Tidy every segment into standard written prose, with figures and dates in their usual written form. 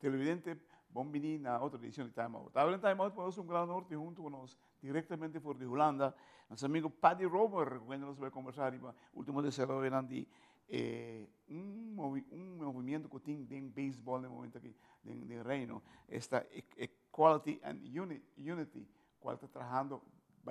televidente, bombini na outra edição de Time Out. Estava em Time Out, nós um grande norte junto com nós, diretamente por de Holanda. Nosso amigo Paddy Romer, quando nós vamos conversar, último desarrollo de movimento que tem em beisebol no momento aqui, de reino, esta equality and unity, qual está trabalhando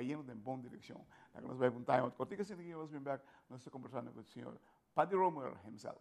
indo em boa direção. Nós vamos ver um time out. Cortica assim que nós vamos back, nós estamos conversando com o senhor Paddy Romer himself.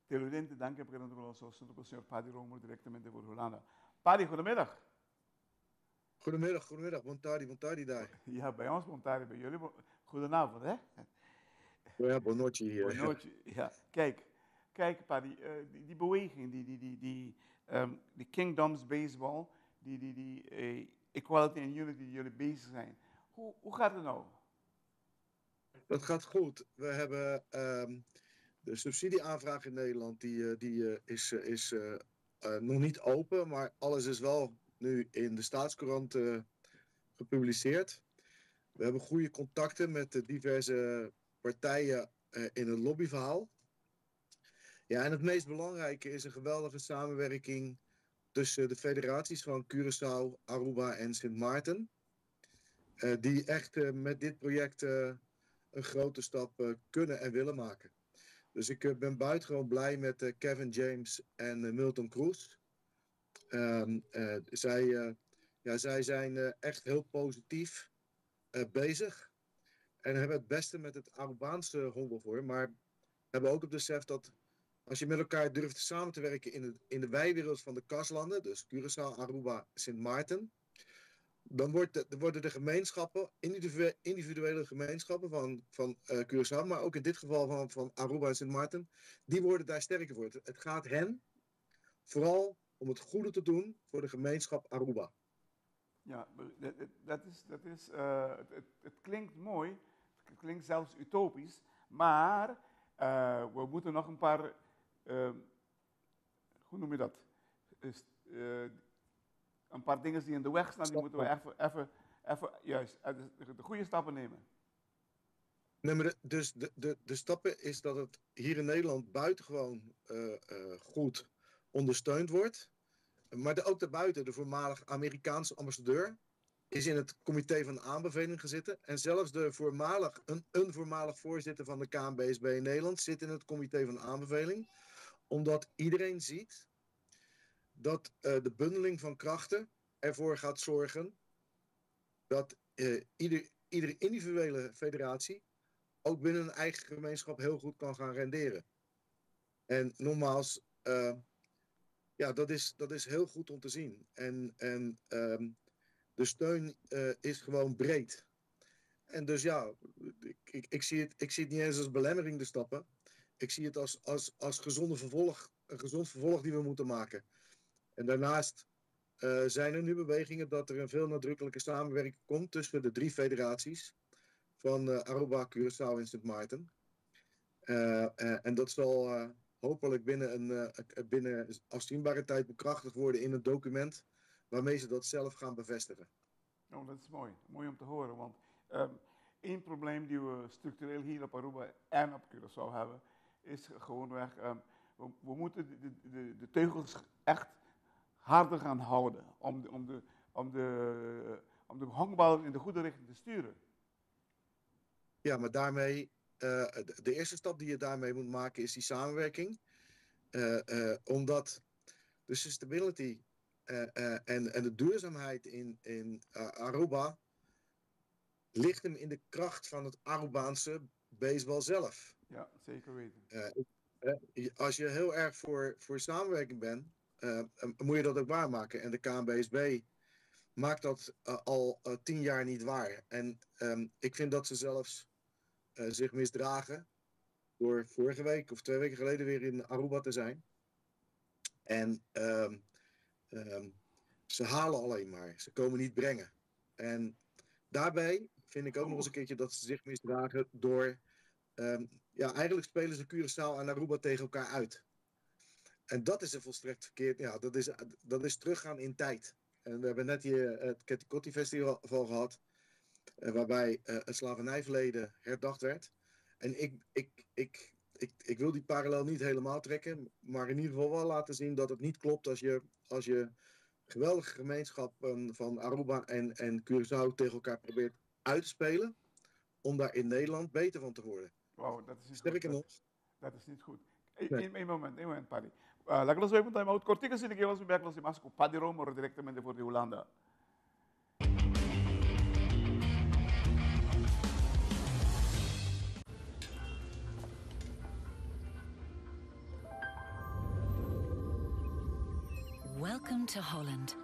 Televidente, dank je voor ons assunto com o senhor Paddy Romer, diretamente por Holanda. Paddy, goedemiddag. Goedemiddag, buon tardi daar. Ja, bij ons bon tardi, bij jullie goedenavond, hè? Ja, buon noche hier. Buon noche, ja. Kijk Paddy, die beweging, die Kingdoms Baseball, die Equality and Unity die jullie bezig zijn. Hoe gaat het nou? Dat gaat goed. We hebben de subsidieaanvraag in Nederland, die is nog niet open, maar alles is wel nu in de Staatscourant gepubliceerd. We hebben goede contacten met de diverse partijen in het lobbyverhaal. Ja, en het meest belangrijke is een geweldige samenwerking tussen de federaties van Curaçao, Aruba en Sint Maarten. Die echt met dit project een grote stap kunnen en willen maken. Dus ik ben buitengewoon blij met Kevin James en Milton Cruz. Zij zijn echt heel positief bezig. En hebben het beste met het Arubaanse hondenvoer. Maar hebben ook het besef dat als je met elkaar durft samen te werken in de wijwereld van de kaslanden, dus Curaçao, Aruba, Sint Maarten, dan worden de gemeenschappen, individuele gemeenschappen van Curaçao, maar ook in dit geval van Aruba en Sint Maarten, die worden daar sterker voor. Het gaat hen vooral om het goede te doen voor de gemeenschap Aruba. Ja, het klinkt mooi, het klinkt zelfs utopisch, maar we moeten nog een paar, hoe noem je dat? Een paar dingen die in de weg staan, die moeten we even juist de goede stappen nemen. Nee, maar dus de stappen is dat het hier in Nederland buitengewoon goed ondersteund wordt. Maar ook daarbuiten, de voormalig Amerikaanse ambassadeur is in het comité van aanbeveling gezeten. En zelfs een voormalig voorzitter van de KNBSB in Nederland zit in het comité van aanbeveling. Omdat iedereen ziet dat de bundeling van krachten ervoor gaat zorgen dat iedere individuele federatie ook binnen een eigen gemeenschap heel goed kan gaan renderen. En nogmaals, dat is heel goed om te zien. En de steun is gewoon breed. En dus ja, ik zie het niet eens als belemmering de stappen. Ik zie het als gezonde vervolg, een gezond vervolg die we moeten maken. En daarnaast zijn er nu bewegingen dat er een veel nadrukkelijke samenwerking komt tussen de 3 federaties van Aruba, Curaçao en Sint Maarten. En dat zal hopelijk binnen afzienbare tijd bekrachtigd worden in een document waarmee ze dat zelf gaan bevestigen. Nou, dat is mooi. Mooi om te horen, want één probleem die we structureel hier op Aruba en op Curaçao hebben, is gewoonweg, we moeten de teugels echt harder gaan houden om de honkbal in de goede richting te sturen. Ja, maar daarmee, de eerste stap die je daarmee moet maken is die samenwerking. Omdat de sustainability en de duurzaamheid in Aruba ligt hem in de kracht van het Arubaanse baseball zelf. Ja, zeker weten. Als je heel erg voor samenwerking bent, moet je dat ook waarmaken. En de KNBSB maakt dat al 10 jaar niet waar. En ik vind dat ze zelfs zich misdragen door vorige week of 2 weken geleden weer in Aruba te zijn. En ze halen alleen maar. Ze komen niet brengen. En daarbij vind ik ook nog eens een keertje dat ze zich misdragen door... eigenlijk spelen ze Curaçao en Aruba tegen elkaar uit. En dat is een volstrekt verkeerd... Ja, dat is teruggaan in tijd. En we hebben net hier het Ketikotti Festival gehad, waarbij het slavernijverleden herdacht werd. En ik wil die parallel niet helemaal trekken, maar in ieder geval wel laten zien dat het niet klopt als je geweldige gemeenschappen van Aruba en Curaçao tegen elkaar probeert uit te spelen, om daar in Nederland beter van te worden. Wow, dat is niet Sterker goed. nog. Dat is niet goed. Nee. Een moment, Paddy. La que los voy a contar más corticas y que los voy a contar más con Paddy Romer directamente por Holanda. Welcome to Holland.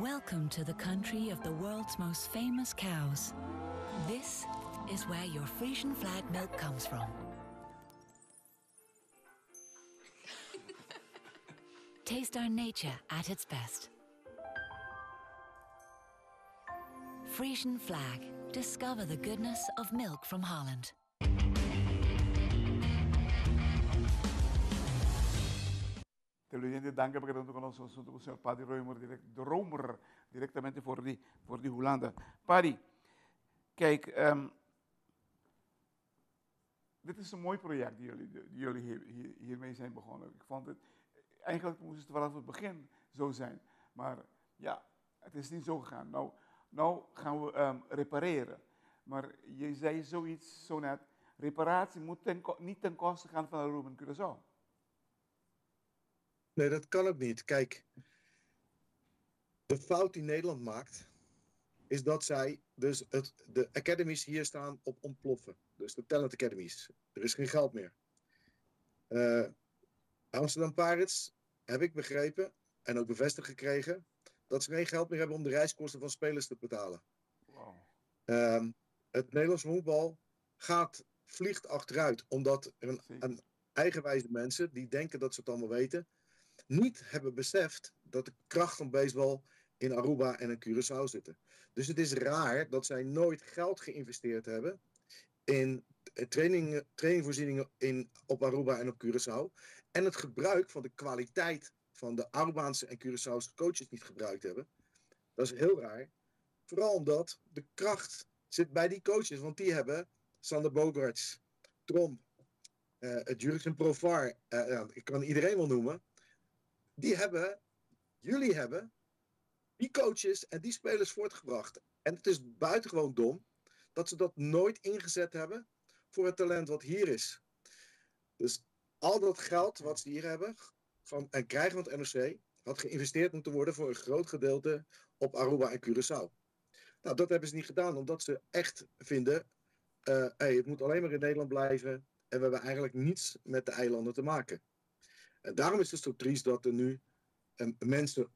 Welcome to the country of the world's most famous cows. This is where your Frisian flag milk comes from. Taste our nature at its best. Frisian flag. Discover the goodness of milk from Holland. Televidentes, danke por estar con nosotros, con el señor Paddy Romer, directamente voor die Hollanda. Paddy, kijk, dit is een mooi project die jullie hiermee zijn begonnen. Ik vond het, eigenlijk moest het vanaf het begin zo zijn, maar ja, het is niet zo gegaan. Nou gaan we repareren, maar je zei zoiets zo net, reparatie moet niet ten koste gaan van Aruba en Curaçao. Nee, dat kan ook niet. Kijk, de fout die Nederland maakt, is dat zij dus de academies hier staan op ontploffen. Dus de talent academies. Er is geen geld meer. Amsterdam Pirates, heb ik begrepen en ook bevestigd gekregen, dat ze geen geld meer hebben om de reiskosten van spelers te betalen. Wow. Het Nederlands honkbal vliegt achteruit, omdat er een eigenwijze mensen die denken dat ze het allemaal weten, niet hebben beseft dat de kracht van baseball in Aruba en in Curaçao zitten. Dus het is raar dat zij nooit geld geïnvesteerd hebben in trainingvoorzieningen op Aruba en op Curaçao. En het gebruik van de kwaliteit van de Arubaanse en Curaçaose coaches niet gebruikt hebben. Dat is heel raar. Vooral omdat de kracht zit bij die coaches. Want die hebben Sander Bogaerts, Tromp, Jurgen Profar, ik kan iedereen wel noemen. Jullie hebben die coaches en die spelers voortgebracht. En het is buitengewoon dom dat ze dat nooit ingezet hebben voor het talent wat hier is. Dus al dat geld wat ze hier hebben en krijgen van het NOC had geïnvesteerd moeten worden voor een groot gedeelte op Aruba en Curaçao. Nou, dat hebben ze niet gedaan, omdat ze echt vinden, het moet alleen maar in Nederland blijven en we hebben eigenlijk niets met de eilanden te maken. En daarom is het zo triest dat er nu mensen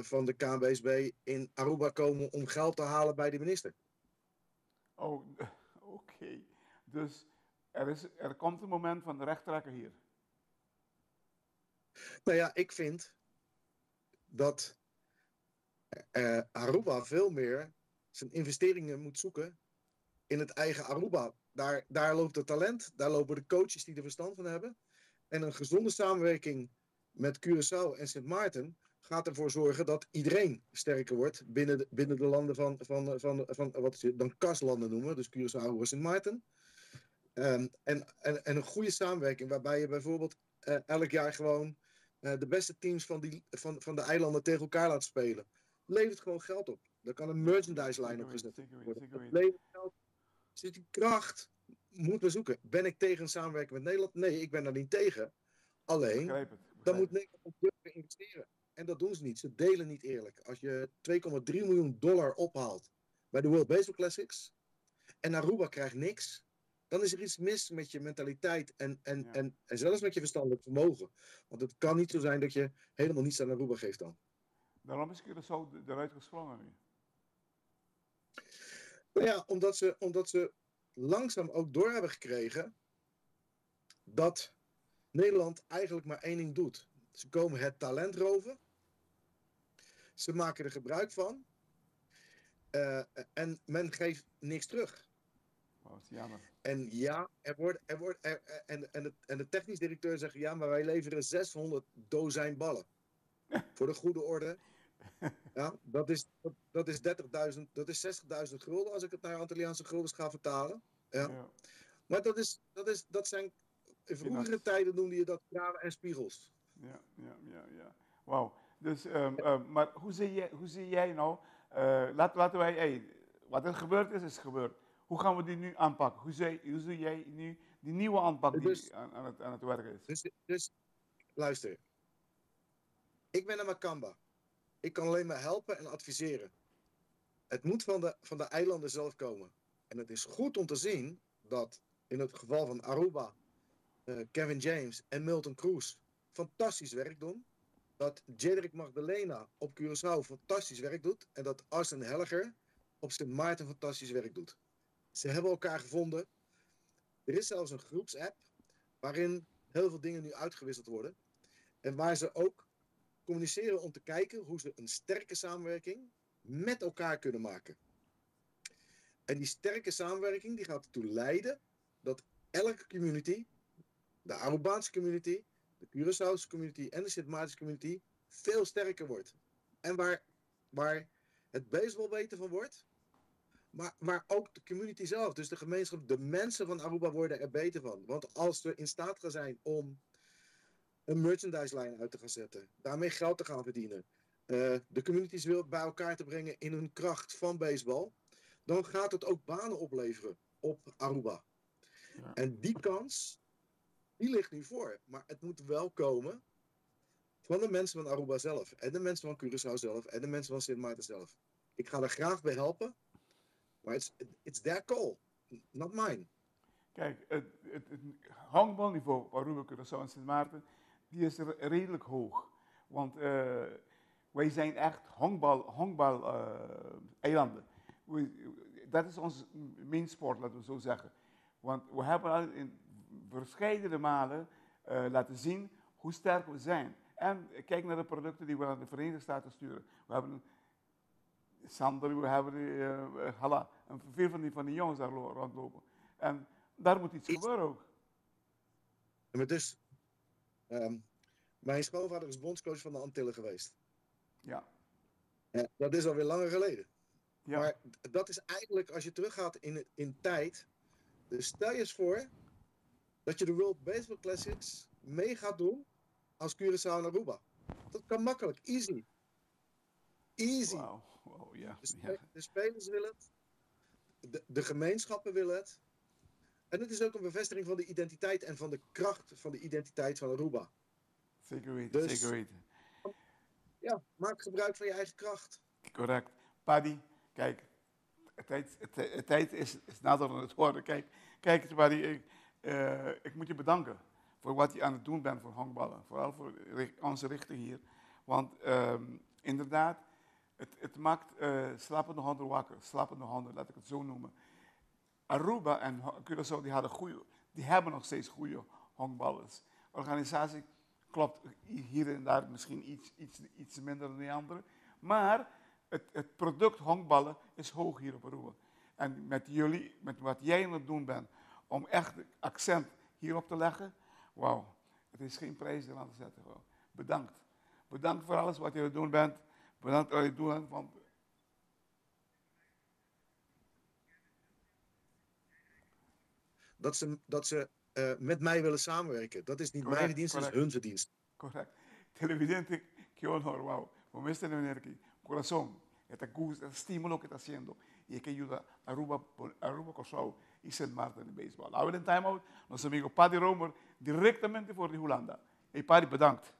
van de KNBSB in Aruba komen om geld te halen bij de minister. Oh, oké. Dus Er komt een moment van de rechttrekken hier. Nou ja, ik vind dat Aruba veel meer zijn investeringen moet zoeken in het eigen Aruba. Daar loopt het talent, daar lopen de coaches die er verstand van hebben. En een gezonde samenwerking met Curaçao en Sint Maarten gaat ervoor zorgen dat iedereen sterker wordt binnen de landen van wat ze dan KAS-landen noemen, dus Curaçao en Sint Maarten. En een goede samenwerking waarbij je bijvoorbeeld elk jaar gewoon de beste teams van de eilanden tegen elkaar laat spelen. Levert gewoon geld op. Daar kan een merchandise line op gezet worden. Dat levert geld. Dus die kracht moeten we zoeken. Ben ik tegen een samenwerking met Nederland? Nee, ik ben daar niet tegen. Alleen, dan moet Nederland ook durven investeren. En dat doen ze niet. Ze delen niet eerlijk. Als je $2,3 miljoen ophaalt bij de World Baseball Classics en Aruba krijgt niks, dan is er iets mis met je mentaliteit en zelfs met je verstandelijk vermogen. Want het kan niet zo zijn dat je helemaal niets aan Aruba geeft dan. Daarom is Curaçao eruit gesprongen nu. Nou ja, omdat ze langzaam ook door hebben gekregen dat Nederland eigenlijk maar één ding doet. Ze komen het talent roven. Ze maken er gebruik van. En men geeft niks terug. Oh, dat is jammer. En ja, en de technisch directeur zegt, ja, maar wij leveren 600 dozijn ballen. Voor de goede orde. Ja, dat is 30.000, dat is 60.000 gulden als ik het naar Antilliaanse guldens ga vertalen. Ja. Ja. Maar dat zijn, in vroegere tijden noemde je dat kralen en spiegels. Ja. Wauw. Dus, maar hoe zie jij nou, laten wij, wat er gebeurd is gebeurd. Hoe gaan we die nu aanpakken? Hoe zie jij nu die nieuwe aanpak die aan het werk is? Dus luister. Ik ben een Makamba. Ik kan alleen maar helpen en adviseren. Het moet van de eilanden zelf komen. En het is goed om te zien dat in het geval van Aruba, Kevin James en Milton Cruz fantastisch werk doen. Dat Jedrick Magdalena op Curaçao fantastisch werk doet. En dat Arsene Helliger op Sint Maarten fantastisch werk doet. Ze hebben elkaar gevonden. Er is zelfs een groepsapp waarin heel veel dingen nu uitgewisseld worden. En waar ze ook communiceren om te kijken hoe ze een sterke samenwerking met elkaar kunnen maken. En die sterke samenwerking die gaat ertoe leiden dat elke community, de Arubaanse community, de Curaçaose community en de Sint Maartense community veel sterker wordt. En waar het baseball beter van wordt, maar waar ook de community zelf, dus de gemeenschap, de mensen van Aruba worden er beter van. Want als we in staat gaan zijn om een merchandise line uit te gaan zetten, daarmee geld te gaan verdienen, de communities weer bij elkaar te brengen in hun kracht van baseball, dan gaat het ook banen opleveren op Aruba. Ja. En die kans, die ligt nu voor. Maar het moet wel komen van de mensen van Aruba zelf, en de mensen van Curaçao zelf, en de mensen van Sint Maarten zelf. Ik ga er graag bij helpen, maar it's their call, not mine. Kijk, het honkbalniveau op Aruba, Curaçao en Sint Maarten, die is redelijk hoog. Want wij zijn echt honkbal-eilanden. Dat is ons main sport, laten we zo zeggen. Want we hebben al in verschillende malen laten zien hoe sterk we zijn. En kijk naar de producten die we naar de Verenigde Staten sturen. We hebben Sander, we hebben Hala, en veel van die jongens daar rondlopen. En daar moet iets gebeuren ook. Maar dus, mijn schoonvader is bondscoach van de Antillen geweest. Ja. Dat is alweer langer geleden. Ja. Maar dat is eigenlijk, als je teruggaat in tijd. Dus stel je eens voor dat je de World Baseball Classics mee gaat doen als Curaçao en Aruba. Dat kan makkelijk, easy. Easy. Wow, ja. De spelers willen het. De gemeenschappen willen het. En het is ook een bevestiging van de identiteit en van de kracht van de identiteit van Aruba. Zeker weten, zeker weten. Ja, maak gebruik van je eigen kracht. Correct. Paddy, kijk, het tijd is nader dan het worden. Kijk Paddy, ik moet je bedanken voor wat je aan het doen bent voor honkballen. Vooral voor onze richting hier. Want inderdaad, het maakt slapende honden wakker. Slapende honden, laat ik het zo noemen. Aruba en Curaçao die hadden die hebben nog steeds goede honkballers. Organisatie klopt hier en daar misschien iets minder dan die andere. Maar het product honkballen is hoog hier op Aruba. En met jullie, met wat jij aan het doen bent, om echt accent hierop te leggen, wauw, het is geen prijs eraan te zetten. Wow. Bedankt. Bedankt voor alles wat je aan het doen bent. Bedankt voor wat je doet. Want dat ze met mij willen samenwerken. Dat is niet correct, mijn dienst, dat is hun verdienst. correct. Televidente que honor, wow. Como este venir aquí, corazón, esta estímulo que está haciendo y es que ayuda a Aruba Kosovo y St. Maarten in baseball. Ahora en timeout, nuestro amigo Paddy Romer, directamente voor de Holanda. Hey Paddy, bedankt.